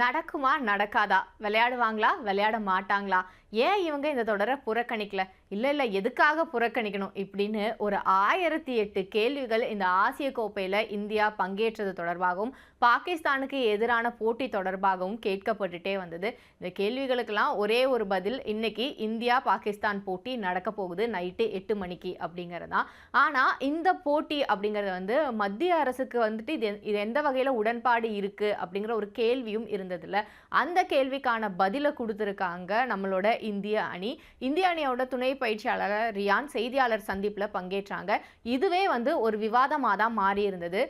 நடக்குமா நடக்காதா? விளையாடுவாங்களா? விளையாட மாட்டாங்களா? ஏன் இவங்க இந்த தொடரை புறக்கணிக்கல? இல்ல எதுக்காக புறக்கணிக்கணும்? இப்படின்னு ஒரு 1008 கேள்விகள் இந்த ஆசிய கோப்பையில இந்தியா பங்கேற்றது தொடர்பாகவும், பாகிஸ்தானுக்கு எதிரான போட்டி தொடர்பாகவும் கேட்கப்பட்டுட்டே வந்தது. இந்த கேள்விகளுக்கெல்லாம் ஒரே ஒரு பதில், இன்னைக்கு இந்தியா பாகிஸ்தான் போட்டி நடக்க போகுது நைட்டு 8 மணிக்கு அப்படிங்கிறது தான். ஆனா இந்த போட்டி அப்படிங்கிறது வந்து மத்திய அரசுக்கு வந்துட்டு இது எந்த வகையில உடன்பாடு இருக்கு அப்படிங்கிற ஒரு கேள்வியும் இருந்ததுல. அந்த கேள்விக்கான பதில கொடுத்திருக்காங்க நம்மளோட இந்திய அணி. இந்திய அணியோட துணை பயிற்சியாளர் ரியான் செய்தியாளர் சந்திப்புல பங்கேற்றாங்க. இதுவே வந்து ஒரு விவாதமா தான் மாறி இருந்தது.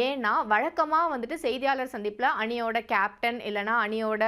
ஏன்னா வழக்கமா வந்துட்டு செய்தியாளர் சந்திப்புல அணியோட கேப்டன் இல்லைன்னா அணியோட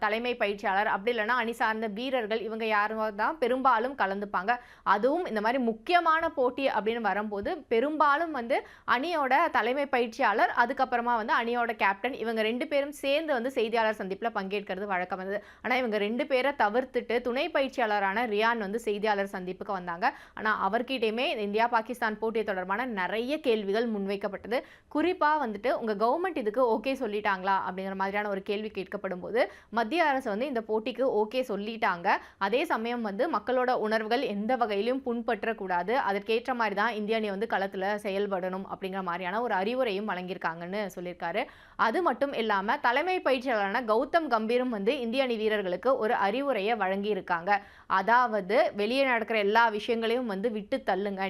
தலைமை பயிற்சியாளர் அப்படி இல்லைன்னா அணி சார்ந்த வீரர்கள் இவங்க யாரும் தான் பெரும்பாலும் கலந்துப்பாங்க. அதுவும் இந்த மாதிரி முக்கியமான போட்டி அப்படின்னு வரும்போது பெரும்பாலும் வந்து அணியோட தலைமை பயிற்சியாளர் அதுக்கப்புறமா வந்து அணியோட கேப்டன் இவங்க 2 பேரும் சேர்ந்து வந்து செய்தியாளர் சந்திப்புல பங்கேற்கிறது வழக்கம் இருந்தது. ஆனா இவங்க 2 பேரை தவிர்த்துட்டு துணை பயிற்சியாளரான ரியான் வந்து செய்தியாளர் சந்திப்புக்கு வந்தாங்க. ஆனா அவர்கிட்டயுமே இந்தியா பாகிஸ்தான் போட்டி தொடர்பான நிறைய கேள்விகள் முன்வைக்கப்பட்டது. குறிப்பா வந்துட்டு உங்க கவர்மெண்ட் இதுக்கு ஓகே சொல்லிட்டாங்களா அப்படிங்கிற மாதிரியான ஒரு கேள்வி கேட்கப்படும் போது மத்திய அரசு வந்து இந்த போட்டிக்கு ஓகே சொல்லிட்டாங்க. அதே சமயம் வந்து மக்களோட உணர்வுகள் எந்த வகையிலும் புண்பற்றக்கூடாது, அதற்கேற்ற மாதிரி தான் இந்திய அணி வந்து களத்துல செயல்படணும் அப்படிங்கிற மாதிரியான ஒரு அறிவுரையும் வழங்கியிருக்காங்கன்னு சொல்லியிருக்காரு. அது மட்டும் இல்லாம தலைமை பயிற்சியாளரான கௌதம் கம்பீரும் வந்து இந்திய அணி வீரர்களுக்கு ஒரு அறிவுரையை வழங்கி இருக்காங்க. அதாவது வெளியே நடக்கிற எல்லா விஷயங்களையும் வந்து விட்டு தள்ளுங்க.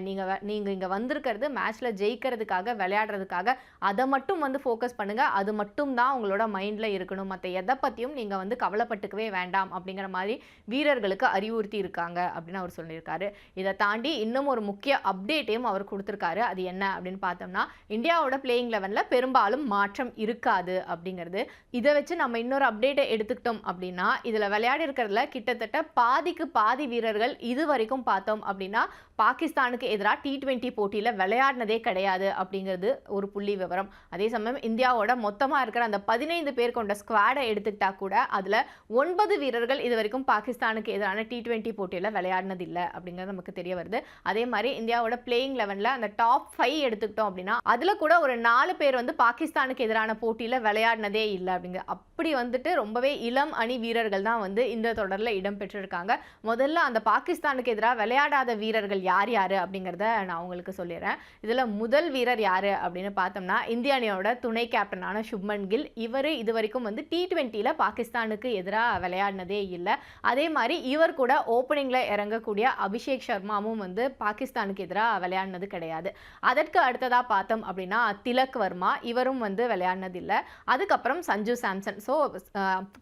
நீங்க இங்க வந்திருக்கிறது மேட்ச்ல ஜெயிக்கிறதுக்காக விளையாடுறதுக்காக, அதை மட்டும் வந்து ஃபோக்கஸ் பண்ணுங்க. அது மட்டும் தான் உங்களோட மைண்ட்ல இருக்கணும். மற்ற எதை பத்தியும் நீங்க வந்து கவலைப்பட்டுக்கவே வேண்டாம் அப்படிங்கிற மாதிரி வீரர்களுக்கு அறிவுறுத்தி இருக்காங்க அப்படின்னு அவர் சொல்லியிருக்காரு. இதை தாண்டி இன்னும் ஒரு முக்கிய அப்டேட்டையும் அவர் கொடுத்திருக்காரு. அது என்ன அப்படின்னு பார்த்தோம்னா இந்தியாவோட பிளேயிங் 11ல பெரும்பாலும் மாற்றம் இருக்காது அப்படிங்கிறது. இதை வச்சு நம்ம இன்னொரு அப்டேட்டை எடுத்துக்கிட்டோம் அப்படின்னா இதுல விளையாடி இருக்கிறதுல கிட்டத்தட்ட பாதிக்கு பாதி வீரர்கள் இது வரைக்கும் பார்த்தோம் அப்படின்னா பாகிஸ்தானுக்கு எதிராக T20 போட்டியில விளையாடினதே கிடையாது அப்படிங்கிறது ஒரு புள்ளி விவரம். அதே சமயம் இந்தியாவோட மொத்தமா இருக்கிற அந்த 15 பேர் கொண்ட ஸ்குவாடை எடுத்துக்கிட்டா கூட அதுல 9 வீரர்கள் இது வரைக்கும் பாகிஸ்தானுக்கு எதிரான T20 போட்டியில விளையாடினது இல்லை அப்படிங்கிறது நமக்கு தெரிய வருது. அதே மாதிரி இந்தியாவோட பிளேயிங் 11ல அந்த டாப் 5 எடுத்துக்கிட்டோம் அப்படின்னா அதுல கூட ஒரு 4 பேர் வந்து பாகிஸ்தானுக்கு எதிரான போட்டியில விளையாடினதே இல்லை அப்படிங்க. அப்படி வந்துட்டு ரொம்பவே இளம் அணி வீரர்கள் தான் வந்து இந்த தொடர்ல இடம் பெற்றிருக்காங்க. முதல்ல அந்த பாகிஸ்தானுக்கு எதிராக விளையாடாத வீரர்கள் யார் யாரு அப்படிங்கிறத நான் உங்களுக்கு சொல்லிடுறேன். இதுல முதல் வீரர் யாரு அப்படின்னு பார்த்தோம்னா இந்திய அணியோட துணை கேப்டனான சுப்மன் கில். இவர் இது வரைக்கும் வந்து T20ல பாகிஸ்தானுக்கு எதிராக விளையாடினதே இல்லை. அதே மாதிரி இவர் கூட ஓப்பனிங்ல இறங்கக்கூடிய அபிஷேக் சர்மாவும் வந்து பாகிஸ்தானுக்கு எதிராக விளையாடினது கிடையாது. அதற்கு அடுத்ததா பார்த்தோம் அப்படின்னா திலக் வர்மா, இவரும் வந்து விளையாடினது இல்லை. அதுக்கப்புறம் சஞ்சு சாம்சன். ஸோ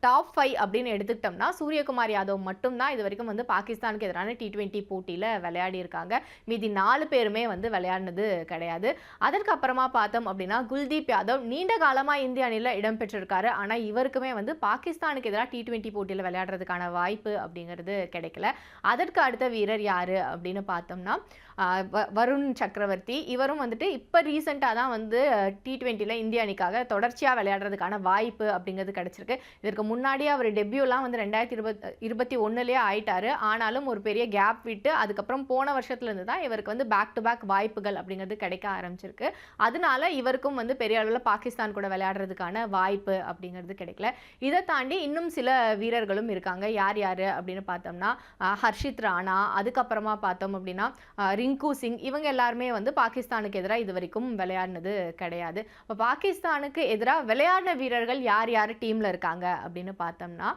டாப் 5 அப்படின்னு எடுத்துக்கிட்டோம்னா சூரியகுமார் யாதவ் மட்டும்தான் இது வரைக்கும் வந்து பாகிஸ்தானுக்கு எதிரான T20 போட்டியில விளையாடி இருக்காங்க. மீதி 4 பேருமே வந்து விளையாடினது கிடையாது. அதற்கு அப்புறமா பார்த்தோம் அப்படின்னா குல்தீப் யாதவ் நீண்ட காலமா இந்திய அணியில இடம் பெற்றிருக்காரு. ஆனா இவருக்குமே வந்து பாகிஸ்தானுக்கு எதிராக T20 போட்டியில விளையாடுறதுக்கான வாய்ப்பு அப்படிங்கிறது கிடைக்கல. அதற்கு அடுத்த வீரர் யாரு அப்படின்னு பார்த்தோம்னா வருண் சக்கரவர்த்தி. இவரும் வந்துட்டு இப்போ ரீசெண்டாக தான் வந்து T20ல இந்திய அணிக்காக தொடர்ச்சியாக விளையாடுறதுக்கான வாய்ப்பு அப்படிங்கிறது கிடைச்சிருக்கு. இதற்கு முன்னாடியே அவர் டெபியூலாம் வந்து 2021 ஆயிட்டாரு. ஆனாலும் ஒரு பெரிய கேப் விட்டு அதுக்கப்புறம் போன வருஷத்துலேருந்து தான் இவருக்கு வந்து பேக் டு பேக் வாய்ப்புகள் அப்படிங்கிறது கிடைக்க ஆரம்பிச்சிருக்கு. அதனால இவருக்கும் வந்து பெரிய அளவில் பாகிஸ்தான் கூட விளையாடுறதுக்கான வாய்ப்பு அப்படிங்கிறது கிடைக்கல. இதை தாண்டி இன்னும் சில வீரர்களும் இருக்காங்க. யார் யார் அப்படின்னு பார்த்தோம்னா ஹர்ஷித் ராணா, அதுக்கப்புறமா பார்த்தோம் அப்படின்னா ரிங்கு சிங், இவங்க எல்லாருமே வந்து பாகிஸ்தானுக்கு எதிராக இது வரைக்கும் விளையாடினது கிடையாது. இப்போ பாகிஸ்தானுக்கு எதிராக விளையாடின வீரர்கள் யார் யார் டீம்ல இருக்காங்க அப்படின்னு பார்த்தோம்னா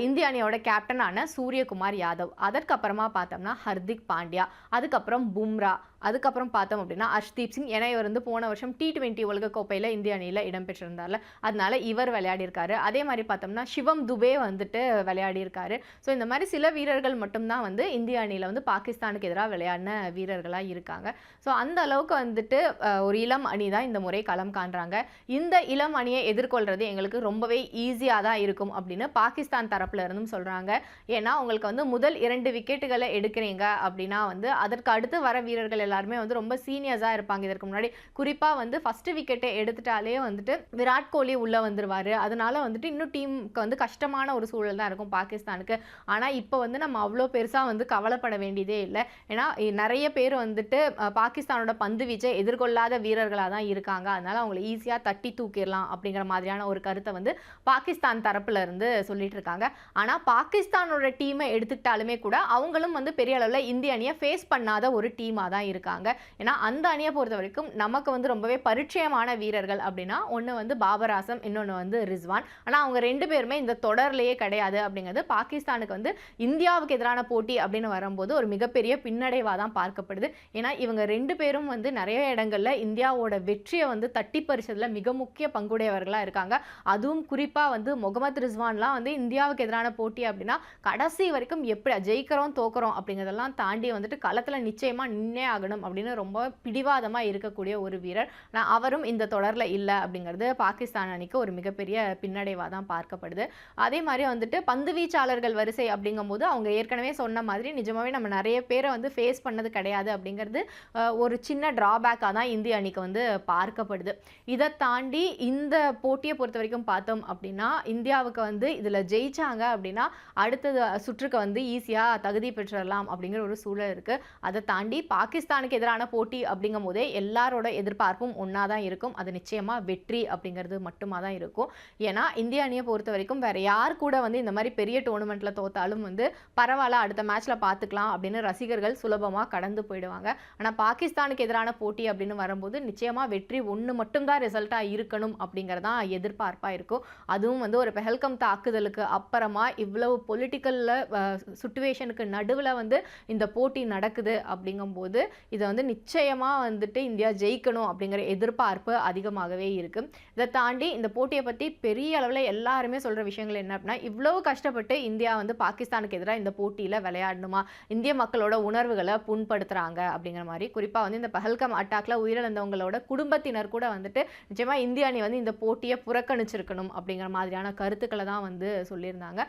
இந்திய அணியோட கேப்டனான சூரியகுமார் யாதவ், அதற்கப்புறமா பார்த்தோம்னா ஹர்திக் பாண்டியா, அதுக்கப்புறம் பும்ரா, அதுக்கப்புறம் பார்த்தோம் அப்படின்னா அர்ஷ்தீப் சிங். ஏன்னா இவர் வந்து போன வருஷம் T20 உலகக்கோப்பையில் இந்திய அணியில் இடம்பெற்றிருந்தார்ல, அதனால இவர் விளையாடி இருக்காரு. அதே மாதிரி பார்த்தோம்னா சிவம் துபே வந்துட்டு விளையாடி இருக்காரு. ஸோ இந்த மாதிரி சில வீரர்கள் மட்டும்தான் வந்து இந்திய அணியில் வந்து பாகிஸ்தானுக்கு எதிராக விளையாடின வீரர்களாக இருக்காங்க. ஸோ அந்த அளவுக்கு வந்துட்டு ஒரு இளம் அணி தான் இந்த முறை களம் காண்றாங்க. இந்த இளம் அணியை எதிர்கொள்றது எங்களுக்கு ரொம்பவே ஈஸியாக தான் இருக்கும் அப்படின்னு பாகிஸ்தான் தரப்புல இருந்தும் சொல்றாங்க. ஏன்னா உங்களுக்கு வந்து முதல் 2 விக்கெட்டுகளை எடுக்கிறீங்க அப்படின்னா வந்து அதற்கு அடுத்து வர வீரர்கள் எல்லாருமே வந்து ரொம்ப சீனியர்ஸா இருப்பாங்க இதற்கு முன்னாடி. குறிப்பா வந்து ஃபர்ஸ்ட் விக்கெட்டை எடுத்துட்டாலே வந்துட்டு விராட் கோலி உள்ள வந்துருவாரு. அதனால வந்துட்டு இன்னும் டீமுக்கு வந்து கஷ்டமான ஒரு சூழல் தான் இருக்கும் பாகிஸ்தானுக்கு. ஆனா இப்போ வந்து நம்ம அவ்வளோ பெருசா வந்து கவலைப்பட வேண்டியதே இல்ல. ஏன்னா நெறைய பேர் வந்துட்டு பாகிஸ்தானோட பந்து வீச்சை எதிர்கொள்ளாத வீரர்களா தான் இருக்காங்க. அதனால அவங்கள ஈஸியா தட்டி தூக்கிரலாம் அப்படிங்கிற மாதிரியான ஒரு கருத்தை வந்து பாகிஸ்தான் தரப்புல இருந்து சொல்லிட்டு இருக்காங்க. ஆனா பாகிஸ்தானோட டீமை எடுத்துக்கிட்டாலுமே கூட அவங்களும் வந்து பெரிய அளவுல இந்திய அணியை ஃபேஸ் பண்ணாத ஒரு டீமா தான் இருக்காங்க. ஏன்னா அந்த அணியை பொறுத்தவரைக்கும் நமக்கு வந்து ரொம்பவே பரிச்சயமான வீரர்கள் அப்படின்னா ஒண்ணு வந்து பாபர் ஆசம், இன்னொன்னு வந்து ரிஸ்வான். ஆனா அவங்க 2 பேருமே இந்த தொடர்லயே கிடையாது அப்படிங்கிறது பாகிஸ்தானுக்கு வந்து இந்தியாவுக்கு எதிரான போட்டி அப்படின்னு வரும்போது ஒரு மிகப்பெரிய பின்னடைவா தான் பார்க்கப்படுது. ஏன்னா இவங்க 2 பேரும் வந்து நிறைய இடங்கள்ல இந்தியாவோட வெற்றியை வந்து தட்டி பறிச்சதுல மிக முக்கிய பங்குடையவர்களா இருக்காங்க. அதுவும் குறிப்பா வந்து முகமது ரிஸ்வான்லாம் வந்து இந்தியாவுக்கு எதிரான போட்டி அப்படின்னா கடைசி வரைக்கும் எப்படி ஜெயிக்கிறோம் தோக்குறோம் அப்படிங்கிறதெல்லாம் தாண்டி வந்துட்டு களத்துல நிச்சயமா நின்னே ஆகணும் அப்படின்னு ரொம்ப பிடிவாதமா இருக்கக்கூடிய ஒரு வீரர். அவரும் இந்த தொடர்ல இல்லை அப்படிங்கிறது பாகிஸ்தான் அணிக்கு ஒரு மிகப்பெரிய பின்னடைவா தான் பார்க்கப்படுது. அதே மாதிரி வந்துட்டு பந்து வீச்சாளர்கள் வரிசை அப்படிங்கும்போது அவங்க ஏற்கனவே சொன்ன மாதிரி நிஜமாவே நம்ம நிறைய பேரை வந்து ஃபேஸ் பண்ணது கிடையாது அப்படிங்கிறது ஒரு சின்ன டிராபேக்காக தான் இந்திய அணிக்கு வந்து பார்க்கப்படுது. இதை தாண்டி இந்த போட்டியை பொறுத்த வரைக்கும் பார்த்தோம் அப்படின்னா இந்தியாவுக்கு வந்து இதில் ஜெயிச்சாங்க அப்படின்னா அடுத்தது சுற்றுக்கு வந்து ஈஸியாக தகுதி பெற்றலாம் அப்படிங்கிற ஒரு சூழல் இருக்குது. அதை தாண்டி பாகிஸ்தானுக்கு எதிரான போட்டி அப்படிங்கும் போதே எல்லாரோட எதிர்பார்ப்பும் ஒன்றா தான் இருக்கும். அது நிச்சயமாக வெற்றி அப்படிங்கிறது மட்டுமா தான் இருக்கும். ஏன்னா இந்திய அணியை பொறுத்த வரைக்கும் வேற யார் கூட வந்து இந்த மாதிரி பெரிய டோர்னமெண்ட்டில் தோத்தாலும் வந்து பரவாயில்ல அடுத்த மேட்ச்சில் பார்த்துக்கலாம் அப்படின்னு ரசிகர்கள் சுலபமாக கடந்து போயிடுவாங்க. ஆனால் பாகிஸ்தானுக்கு எதிரான போட்டி அப்படின்னு வரும்போது நிச்சயமாக வெற்றி ஒன்று மட்டும்தான் ரிசல்ட்டாக இருக்கணும் அப்படிங்கிறதான் எதிர்பார்ப்பாக இருக்கும். அதுவும் வந்து ஒரு பெஹல்கம் தாக்குதலுக்கு அப்புறமா இவ்வளவு பொலிட்டிக்கல்ல சுச்சுவேஷனுக்கு நடுவில் வந்து இந்த போட்டி நடக்குது அப்படிங்கும்போது இதை வந்து நிச்சயமாக வந்துட்டு இந்தியா ஜெயிக்கணும் அப்படிங்கிற எதிர்பார்ப்பு அதிகமாகவே இருக்கு. இதை தாண்டி இந்த போட்டியை பற்றி பெரிய அளவில் எல்லாருமே சொல்கிற விஷயங்கள் என்ன அப்படின்னா இவ்வளவு கஷ்டப்பட்டு இந்தியா வந்து பாகிஸ்தானுக்கு எதிராக இந்த போட்டியில் விளையாடணுமா, இந்திய மக்களோட உணர்வுகளை புண்படுத்துகிறாங்க அப்படிங்கிற மாதிரி. குறிப்பாக வந்து இந்த பஹல்கம் அட்டாக்ல உயிரிழந்தவங்களோட குடும்பத்தினர் கூட வந்துட்டு நிச்சயமாக இந்திய அணி வந்து இந்த போட்டியை புறக்கணிச்சிருக்கணும் அப்படிங்கிற மாதிரியான கருத்துக்களை தான் வந்து சொல்லியிருந்தாங்க.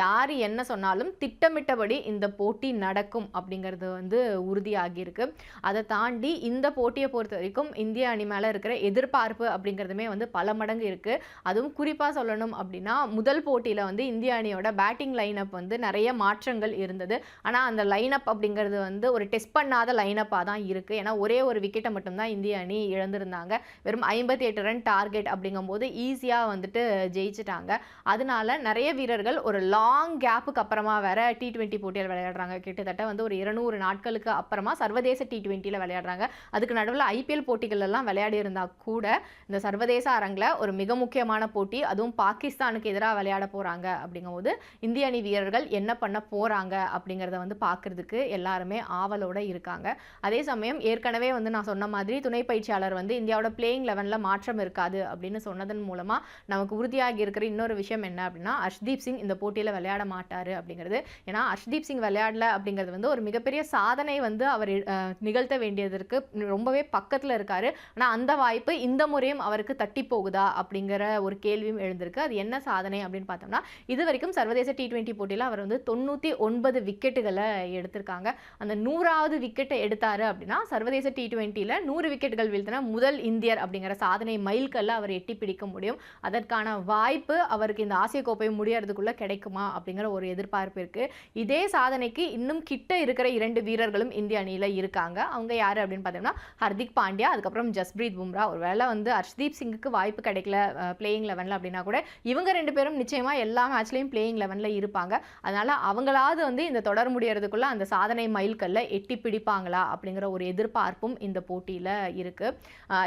யார் என்ன சொன்னாலும் திட்டமிட்டபடி இந்த போட்டி நடக்கும் அப்படிங்கிறது வந்து உறுதியாகியிருக்கு. அதை தாண்டி இந்த போட்டியை பொறுத்த வரைக்கும் இந்திய அணி மேலே இருக்கிற எதிர்பார்ப்பு அப்படிங்கிறதுமே வந்து பல மடங்கு இருக்குது. அதுவும் குறிப்பாக சொல்லணும் அப்படின்னா முதல் போட்டியில் வந்து இந்திய அணியோட பேட்டிங் லைனப் வந்து நிறைய மாற்றங்கள் இருந்தது. ஆனால் அந்த லைனப் அப்படிங்கிறது வந்து ஒரு டெஸ்ட் பண்ணாத லைனப்பாக தான் இருக்குது. ஏன்னா ஒரே ஒரு விக்கெட்டை மட்டும்தான் இந்திய அணி இழந்திருந்தாங்க. வெறும் 58 ரன் டார்கெட் அப்படிங்கும்போது ஈஸியாக வந்துட்டு ஜெயிச்சிட்டாங்க. அதனால நிறைய வீரர்கள் ஒரு லாங் கேப்புக்கு அப்புறமா வேற T20 போட்டியில் விளையாடுறாங்க. கிட்டத்தட்ட வந்து ஒரு 200 நாட்களுக்கு அப்புறமா சர்வதேச T20ல விளையாடுறாங்க. அதுக்கு நடுவில் ஐபிஎல் போட்டிகள் எல்லாம் விளையாடி இருந்தா கூட இந்த சர்வதேச அரங்கில் ஒரு மிக முக்கியமான போட்டி, அதுவும் பாகிஸ்தானுக்கு எதிராக விளையாட போறாங்க அப்படிங்கும்போது இந்திய அணி வீரர்கள் என்ன பண்ண போறாங்க அப்படிங்கிறத வந்து பார்க்கறதுக்கு எல்லாருமே ஆவலோட இருக்காங்க. அதே சமயம் ஏற்கனவே வந்து நான் சொன்ன மாதிரி துணை பயிற்சியாளர் வந்து இந்தியாவோட பிளேயிங் 11ல மாற்றம் இருக்காது அப்படின்னு சொன்னதன் மூலமா நமக்கு உறுதியாகி இருக்கிற இன்னொரு விஷயம் என்ன அப்படின்னா ஹர்ஷ்தீப் சிங் இந்த போட்டியில் விளையாட மாட்டாரு அப்படிங்கிறது. ஏன்னா ஹர்ஷ்தீப் சிங் விளையாடல அப்படிங்கிறது வந்து ஒரு மிகப்பெரிய சாதனை வந்து அவர் நிகழ்த்த வேண்டியதற்கு ரொம்பவே பக்கத்தில் இருக்காரு. ஆனால் அந்த வாய்ப்பு இந்த முறையும் அவருக்கு தட்டி போகுதா அப்படிங்கிற ஒரு கேள்வியும் எழுந்திருக்கு. அது என்ன சாதனை அப்படின்னு பார்த்தோம்னா இது வரைக்கும் சர்வதேச T20 போட்டியில் அவர் வந்து 99 விக்கெட்டுகளை எடுத்திருக்காங்க. அந்த 100வது விக்கெட்டை எடுத்தாரு அப்படின்னா சர்வதேச T20ல 100 விக்கெட்டுகள் வீழ்த்தின முதல் இந்தியர் அப்படிங்கிற சாதனை மைல்கல்ல அவர் எட்டி பிடிக்க முடியும். அதற்கான வாய்ப்பு அவருக்கு இந்த ஆசிய கோப்பை முடியறதுக்குள்ள கிடைக்குமா அப்படிங்கிற ஒரு எதிர்பார்ப்பு இருக்கு. இதே சாதனைக்கு இன்னும் கிட்ட இருக்கிற 2 வீரர்களும் இந்திய அணியில இருக்காங்க. அவங்க யாரு அப்படின்னு பார்த்தோம்னா ஹர்திக் பாண்டியா, அதுக்கப்புறம் ஜஸ்பிரீத் பும்ரா. ஒருவேளை வந்து ஹர்ஷ்தீப் சிங்குக்கு வாய்ப்பு கிடைக்கல பிளேயிங் 11ல அப்படின்னா கூட இவங்க 2 பேரும் நிச்சயமா எல்லா மேட்ச்லயும் பிளேயிங் 11ல இருப்பாங்க. அதனால அவங்களாவது வந்து இந்த தொடர் முடியறதுக்குள்ள அந்த சாதனை மைல்கல்ல எட்டி பிடிப்பாங்களா அப்படிங்கிற ஒரு எதிர்பார்ப்பும் இந்த போட்டியில இருக்கு.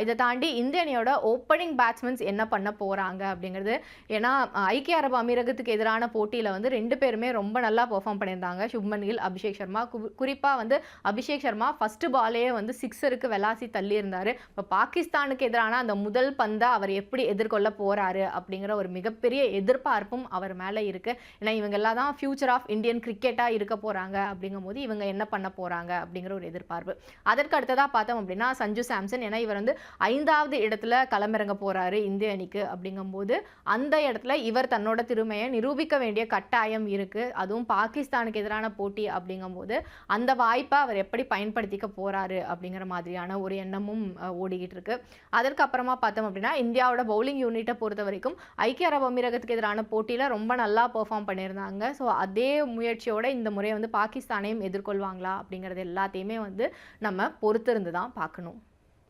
இதை தாண்டி இந்திய அணியோட ஓப்பனிங் பேட்ஸ்மென்ஸ் என்ன பண்ண போறாங்க அப்படிங்கிறது. ஏன்னா ஐக்கிய அரபு அமீரகத்துக்கு எதிரான போட்டியில வந்து 2 பேருமே ரொம்ப நல்லா பெர்ஃபார்ம் பண்ணியிருந்தாங்க. சுப்மன் கில், அபிஷேக் சர்மா. குறிப்பா வந்து அபிஷேக் சர்மா ஃபர்ஸ்ட் பாலையே வந்து சிக்ஸருக்கு வெலாசி தள்ளி இருந்தாரு. இப்போ பாகிஸ்தானுக்கு எதிரான அந்த முதல் பந்தை அவர் எப்படி எதிர்கொள்ள போறாரு அப்படிங்கிற ஒரு மிகப்பெரிய எதிர்பார்ப்பும் அவர் மேல இருக்கு. ஏன்னா இவங்க எல்லாம் தான் ஃபியூச்சர் ஆஃப் இந்தியன் கிரிக்கெட்டா இருக்க போறாங்க அப்படிங்கும் போது இவங்க என்ன பண்ண போறாங்க அப்படிங்கிற ஒரு எதிர்பார்ப்பு. அதற்கு அடுத்ததா பார்த்தோம் அப்படின்னா சஞ்சு சாம்சன். ஏன்னா இவர் வந்து 5வது இடத்துல களமிறங்க போறாரு இந்திய அணிக்கு அப்படிங்கும்போது அந்த இடத்துல இவர் தன்னோட திறமையை நிரூபிக்க வேண்டிய கட்டாயம் இருக்கு. அதுவும் பாகிஸ்தானுக்கு எதிரான போட்டி அப்படிங்கும்போது அந்த வாய்ப்பை அவர் எப்படி பயன்படுத்திக்க போகிறாரு அப்படிங்கிற மாதிரியான ஒரு எண்ணமும் ஓடிக்கிட்டு இருக்கு. அதற்கப்புறமா பார்த்தோம் அப்படின்னா இந்தியாவோட பவுலிங் யூனிட்டை பொறுத்த வரைக்கும் ஐக்கிய அரபு அமீரகத்துக்கு எதிரான போட்டியில் ரொம்ப நல்லா பெர்ஃபார்ம் பண்ணியிருந்தாங்க. ஸோ அதே முயற்சியோட இந்த முறை வந்து பாகிஸ்தானையும் எதிர்கொள்வாங்களா அப்படிங்கிறது எல்லாத்தையுமே வந்து நம்ம பொறுத்திருந்து தான் பார்க்கணும்.